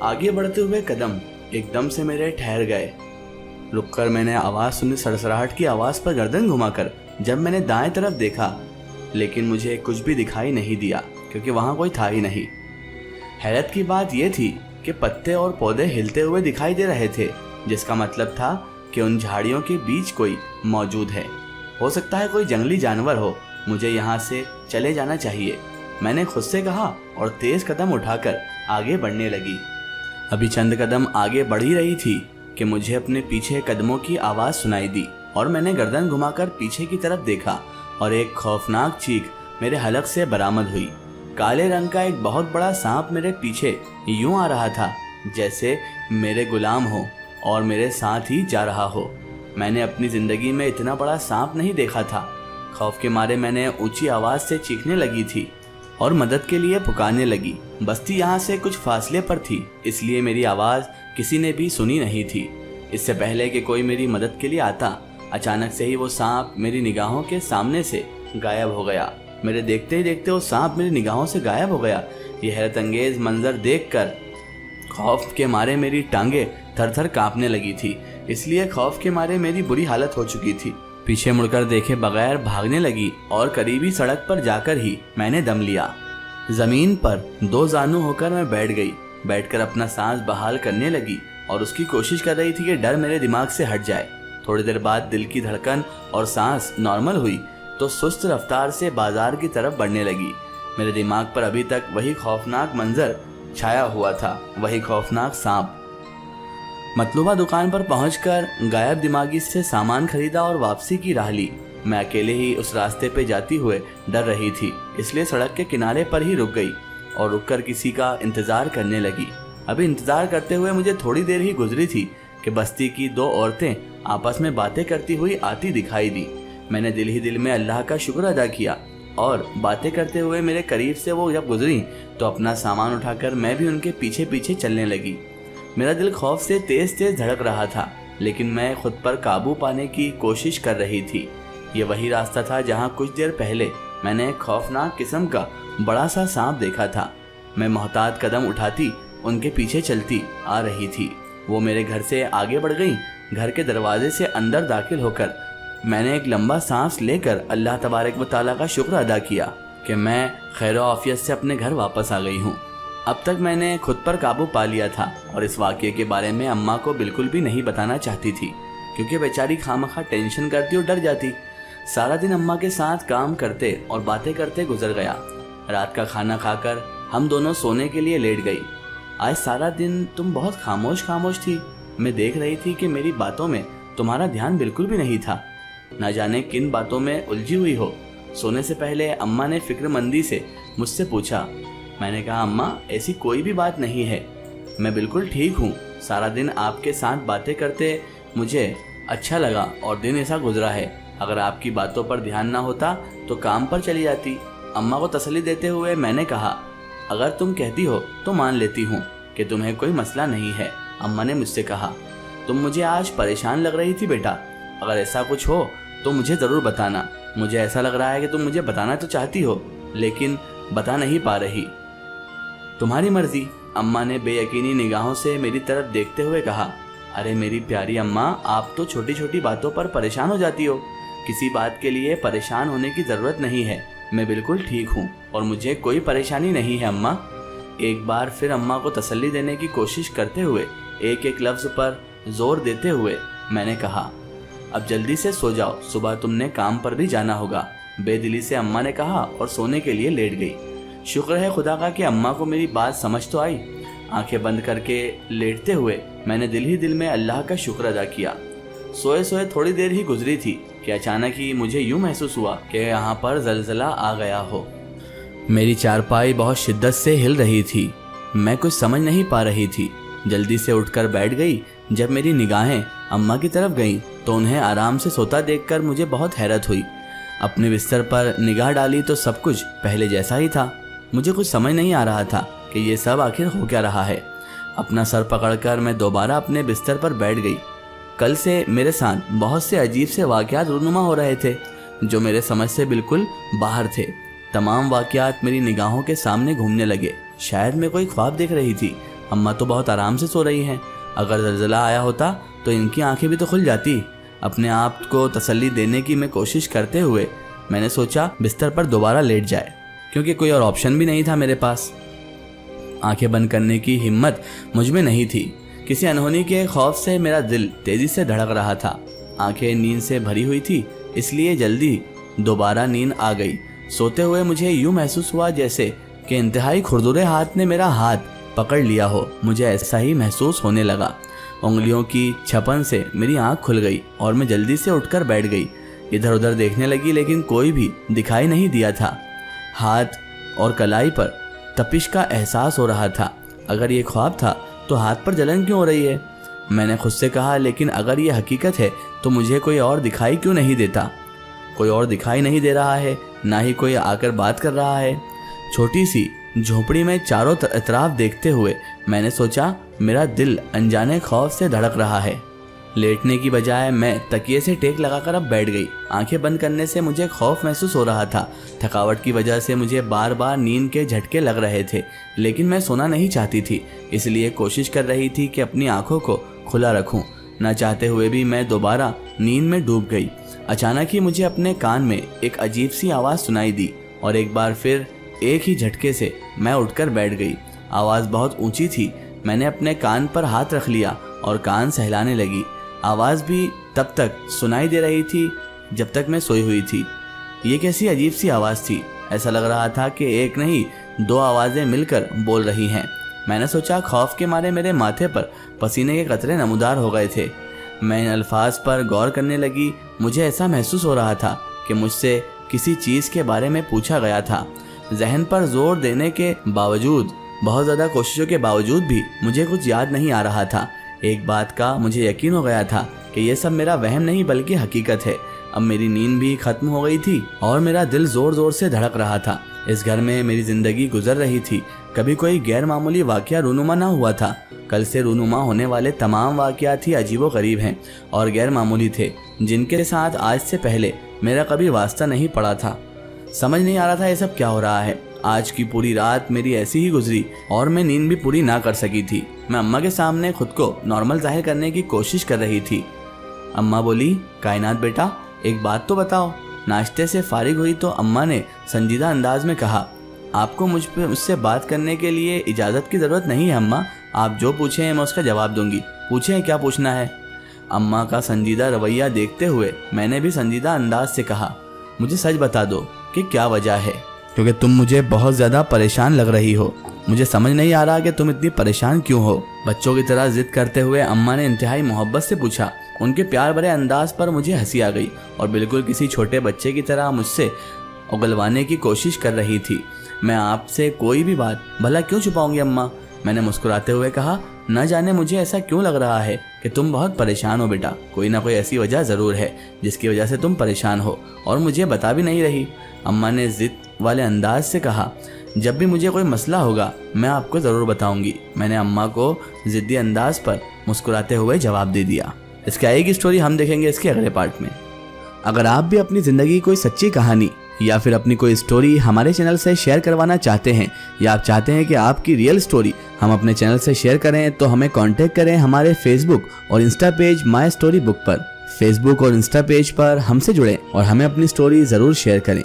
आगे बढ़ते हुए कदम एकदम से मेरे ठहर गए। रुककर मैंने आवाज़ सुनी, सड़सड़ाहट की आवाज़ पर गर्दन घुमाकर जब मैंने दाएं तरफ देखा, लेकिन मुझे कुछ भी दिखाई नहीं दिया क्योंकि वहाँ कोई था ही नहीं। हैरत की बात यह थी कि पत्ते और पौधे हिलते हुए दिखाई दे रहे थे, जिसका मतलब था कि उन झाड़ियों के बीच कोई मौजूद है। हो सकता है कोई जंगली जानवर हो, मुझे यहाँ से चले जाना चाहिए, मैंने खुद से कहा और तेज कदम उठाकर आगे बढ़ने लगी। अभी चंद कदम आगे बढ़ ही रही थी कि मुझे अपने पीछे कदमों की आवाज़ सुनाई दी और मैंने गर्दन घुमाकर पीछे की तरफ देखा और एक खौफनाक चीख मेरे हलक से बरामद हुई। काले रंग का एक बहुत बड़ा सांप मेरे पीछे यूं आ रहा था जैसे मेरे गुलाम हो और मेरे साथ ही जा रहा हो। मैंने अपनी ज़िंदगी में इतना बड़ा सांप नहीं देखा था। खौफ के मारे मैंने ऊंची आवाज़ से चीखने लगी थी और मदद के लिए पुकारने लगी। बस्ती यहाँ से कुछ फासले पर थी, इसलिए मेरी आवाज़ किसी ने भी सुनी नहीं थी। इससे पहले कि कोई मेरी मदद के लिए आता, अचानक से ही वो सांप मेरी निगाहों के सामने से गायब हो गया। मेरे देखते ही देखते वो सांप मेरी निगाहों से गायब हो गया। यह हैरत अंगेज मंजर देखकर खौफ के मारे मेरी टांगे थर थर कांपने लगी थी, इसलिए खौफ के मारे मेरी बुरी हालत हो चुकी थी। पीछे मुड़कर देखे बगैर भागने लगी और करीबी सड़क पर जाकर ही मैंने दम लिया। जमीन पर दो जानू होकर मैं बैठ गई। बैठकर अपना सांस बहाल करने लगी और उसकी कोशिश कर रही थी कि डर मेरे दिमाग से हट जाए। थोड़ी देर बाद दिल की धड़कन और सांस नॉर्मल हुई तो सुस्त रफ्तार से बाजार की तरफ बढ़ने लगी। मेरे दिमाग पर अभी तक वही खौफनाक मंजर छाया हुआ था, वही खौफनाक सांप। मतलूबा दुकान पर पहुंचकर गायब दिमागी से सामान खरीदा और वापसी की राह ली। मैं अकेले ही उस रास्ते पे जाती हुए डर रही थी, इसलिए सड़क के किनारे पर ही रुक गई और रुककर किसी का इंतजार करने लगी। अभी इंतजार करते हुए मुझे थोड़ी देर ही गुजरी थी कि बस्ती की दो औरतें आपस में बातें करती हुई आती दिखाई दी। मैंने दिल ही दिल में अल्लाह का शुक्र अदा किया और बातें करते हुए मेरे करीब से वो जब गुजरी तो अपना सामान उठाकर मैं भी उनके पीछे पीछे चलने लगी। मेरा दिल खौफ से तेज तेज धड़क रहा था, लेकिन मैं खुद पर काबू पाने की कोशिश कर रही थी। ये वही रास्ता था जहाँ कुछ देर पहले मैंने एक खौफनाक किस्म का बड़ा सा सांप देखा था। मैं मोहतात कदम उठाती उनके पीछे चलती आ रही थी। वो मेरे घर से आगे बढ़ गई। घर के दरवाजे से अंदर दाखिल होकर मैंने एक लंबा सांस लेकर अल्लाह तबारक व तआला का शुक्र अदा किया कि मैं खैर आफियत से अपने घर वापस आ गई हूँ। अब तक मैंने खुद पर काबू पा लिया था और इस वाक़ये के बारे में अम्मा को बिल्कुल भी नहीं बताना चाहती थी, क्योंकि बेचारी खामखा टेंशन करती और डर जाती। सारा दिन अम्मा के साथ काम करते और बातें करते गुजर गया। रात का खाना खाकर हम दोनों सोने के लिए लेट गई। आज सारा दिन तुम बहुत खामोश खामोश थी। मैं देख रही थी कि मेरी बातों में तुम्हारा ध्यान बिल्कुल भी नहीं था। ना जाने किन बातों में उलझी हुई हो। सोने से पहले अम्मा ने फिक्रमंदी से मुझसे पूछा। मैंने कहा, अम्मा ऐसी कोई भी बात नहीं है, मैं बिल्कुल ठीक हूँ। सारा दिन आपके साथ बातें करते मुझे अच्छा लगा और दिन ऐसा गुजरा है। अगर आपकी बातों पर ध्यान ना होता तो काम पर चली जाती। अम्मा को तसल्ली देते हुए मैंने कहा, अगर तुम कहती हो तो मान लेती हूँ कि तुम्हें कोई मसला नहीं है। अम्मा ने मुझसे कहा, तुम मुझे आज परेशान लग रही थी बेटा, अगर ऐसा कुछ हो तो मुझे ज़रूर बताना। मुझे ऐसा लग रहा है कि तुम मुझे बताना तो चाहती हो लेकिन बता नहीं पा रही। तुम्हारी मर्जी। अम्मा ने बेयकीनी निगाहों से मेरी तरफ देखते हुए कहा। अरे मेरी प्यारी अम्मा, आप तो छोटी छोटी बातों पर परेशान हो जाती हो। किसी बात के लिए परेशान होने की ज़रूरत नहीं है। मैं बिल्कुल ठीक हूँ और मुझे कोई परेशानी नहीं है अम्मा। एक बार फिर अम्मा को तसल्ली देने की कोशिश करते हुए एक एक लफ्ज़ पर जोर देते हुए मैंने कहा, अब जल्दी से सो जाओ, सुबह तुमने काम पर भी जाना होगा। बेदिली से अम्मा ने कहा और सोने के लिए लेट गई। शुक्र है खुदा का कि अम्मा को मेरी बात समझ तो आई। आंखें बंद करके लेटते हुए मैंने दिल ही दिल में अल्लाह का शुक्र अदा किया। सोए सोए थोड़ी देर ही गुजरी थी कि अचानक ही मुझे यूं महसूस हुआ कि यहाँ पर जलजला आ गया हो। मेरी चारपाई बहुत शिद्दत से हिल रही थी। मैं कुछ समझ नहीं पा रही थी। जल्दी से उठकर बैठ गई। जब मेरी निगाहें अम्मा की तरफ गईं तो उन्हें आराम से सोता देखकर मुझे बहुत हैरत हुई। अपने बिस्तर पर निगाह डाली तो सब कुछ पहले जैसा ही था। मुझे कुछ समझ नहीं आ रहा था कि ये सब आखिर हो क्या रहा है। अपना सर पकड़कर मैं दोबारा अपने बिस्तर पर बैठ गई। कल से मेरे साथ बहुत से अजीब से वाक़यात रूनुमा हो रहे थे जो मेरे समझ से बिल्कुल बाहर थे। तमाम वाक़यात मेरी निगाहों के सामने घूमने लगे। शायद मैं कोई ख्वाब देख रही थी। اماں تو بہت آرام سے سو رہی ہیں، اگر زلزلہ آیا ہوتا تو ان کی آنکھیں بھی تو کھل جاتی۔ اپنے آپ کو تسلی دینے کی میں کوشش کرتے ہوئے میں نے سوچا بستر پر دوبارہ لیٹ جائے، کیونکہ کوئی اور آپشن بھی نہیں تھا میرے پاس۔ آنکھیں بند کرنے کی ہمت مجھ میں نہیں تھی۔ کسی انہونی کے خوف سے میرا دل تیزی سے دھڑک رہا تھا۔ آنکھیں نیند سے بھری ہوئی تھی، اس لیے جلدی دوبارہ نیند آ گئی۔ سوتے ہوئے مجھے یوں محسوس ہوا جیسے کہ انتہائی کھردرے ہاتھ نے میرا ہاتھ پکڑ لیا ہو۔ مجھے ایسا ہی محسوس ہونے لگا۔ انگلیوں کی چھپن سے میری آنکھ کھل گئی اور میں جلدی سے اٹھ کر بیٹھ گئی۔ ادھر ادھر دیکھنے لگی لیکن کوئی بھی دکھائی نہیں دیا تھا۔ ہاتھ اور کلائی پر تپش کا احساس ہو رہا تھا۔ اگر یہ خواب تھا تو ہاتھ پر جلن کیوں ہو رہی ہے؟ میں نے خود سے کہا، لیکن اگر یہ حقیقت ہے تو مجھے کوئی اور دکھائی کیوں نہیں دیتا؟ کوئی اور دکھائی نہیں دے رہا ہے، نہ ہی کوئی آ کر بات کر رہا ہے۔ چھوٹی سی جھونپڑی میں چاروں اطراف دیکھتے ہوئے میں نے سوچا میرا دل انجانے خوف سے دھڑک رہا ہے۔ لیٹنے کی بجائے میں تکیے سے ٹیک لگا کر اب بیٹھ گئی۔ آنکھیں بند کرنے سے مجھے خوف محسوس ہو رہا تھا۔ تھکاوٹ کی وجہ سے مجھے بار بار نیند کے جھٹکے لگ رہے تھے، لیکن میں سونا نہیں چاہتی تھی، اس لیے کوشش کر رہی تھی کہ اپنی آنکھوں کو کھلا رکھوں۔ نہ چاہتے ہوئے بھی میں دوبارہ نیند میں ڈوب گئی۔ اچانک ہی مجھے اپنے کان میں ایک عجیب سی آواز سنائی دی اور ایک بار پھر ایک ہی جھٹکے سے میں اٹھ کر بیٹھ گئی۔ آواز بہت اونچی تھی۔ میں نے اپنے کان پر ہاتھ رکھ لیا اور کان سہلانے لگی۔ آواز بھی تب تک سنائی دے رہی تھی جب تک میں سوئی ہوئی تھی۔ یہ کیسی عجیب سی آواز تھی؟ ایسا لگ رہا تھا کہ ایک نہیں دو آوازیں مل کر بول رہی ہیں۔ میں نے سوچا خوف کے مارے میرے ماتھے پر پسینے کے قطرے نمودار ہو گئے تھے۔ میں ان الفاظ پر غور کرنے لگی۔ مجھے ایسا محسوس ہو رہا تھا کہ مجھ سے کسی چیز کے بارے میں پوچھا گیا تھا۔ ذہن پر زور دینے کے باوجود، بہت زیادہ کوششوں کے باوجود بھی مجھے کچھ یاد نہیں آ رہا تھا۔ ایک بات کا مجھے یقین ہو گیا تھا کہ یہ سب میرا وہم نہیں بلکہ حقیقت ہے۔ اب میری نیند بھی ختم ہو گئی تھی اور میرا دل زور زور سے دھڑک رہا تھا۔ اس گھر میں میری زندگی گزر رہی تھی، کبھی کوئی غیر معمولی واقعہ رونما نہ ہوا تھا۔ کل سے رونما ہونے والے تمام واقعات ہی عجیب و غریب ہیں اور غیر معمولی تھے، جن کے ساتھ آج سے پہلے میرا کبھی واسطہ نہیں پڑا تھا۔ سمجھ نہیں آ رہا تھا یہ سب کیا ہو رہا ہے۔ آج کی پوری رات میری ایسی ہی گزری اور میں نیند بھی پوری نہ کر سکی تھی۔ میں اماں کے سامنے خود کو نارمل ظاہر کرنے کی کوشش کر رہی تھی۔ اماں بولی، کائنات بیٹا ایک بات تو بتاؤ۔ ناشتے سے فارغ ہوئی تو اماں نے سنجیدہ انداز میں کہا، آپ کو مجھ سے بات کرنے کے لیے اجازت کی ضرورت نہیں ہے اماں، آپ جو پوچھیں میں اس کا جواب دوں گی، پوچھیں کیا پوچھنا ہے۔ اماں کا سنجیدہ رویہ دیکھتے ہوئے میں نے بھی سنجیدہ انداز سے کہا، مجھے سچ بتا دو کہ کیا وجہ ہے، کیونکہ تم مجھے بہت زیادہ پریشان لگ رہی ہو۔ مجھے سمجھ نہیں آ رہا کہ تم اتنی پریشان کیوں ہو۔ بچوں کی طرح ضد کرتے ہوئے اماں نے انتہائی محبت سے پوچھا۔ ان کے پیار بھرے انداز پر مجھے ہنسی آ گئی اور بالکل کسی چھوٹے بچے کی طرح مجھ سے اگلوانے کی کوشش کر رہی تھی۔ میں آپ سے کوئی بھی بات بھلا کیوں چھپاؤں گی اماں؟ میں نے مسکراتے ہوئے کہا، نہ جانے مجھے ایسا کیوں لگ رہا ہے کہ تم بہت پریشان ہو بیٹا، کوئی نہ کوئی ایسی وجہ ضرور ہے جس کی وجہ سے تم پریشان ہو اور مجھے بتا بھی نہیں رہی۔ اماں نے ضد والے انداز سے کہا، جب بھی مجھے کوئی مسئلہ ہوگا میں آپ کو ضرور بتاؤں گی۔ میں نے اماں کو ضدی انداز پر مسکراتے ہوئے جواب دے دیا۔ اس کی آئے گی سٹوری ہم دیکھیں گے اس کے اگلے پارٹ میں۔ اگر آپ بھی اپنی زندگی کوئی سچی کہانی یا پھر اپنی کوئی سٹوری ہمارے چینل سے شیئر کروانا چاہتے ہیں، یا آپ چاہتے ہیں کہ آپ کی ریئل سٹوری ہم اپنے چینل سے شیئر کریں، تو ہمیں کانٹیکٹ کریں ہمارے فیس بک اور insta page my story book پر۔ فیس بک اور انسٹا پیج پر ہم سے جڑیں اور ہمیں اپنی سٹوری ضرور شیئر کریں۔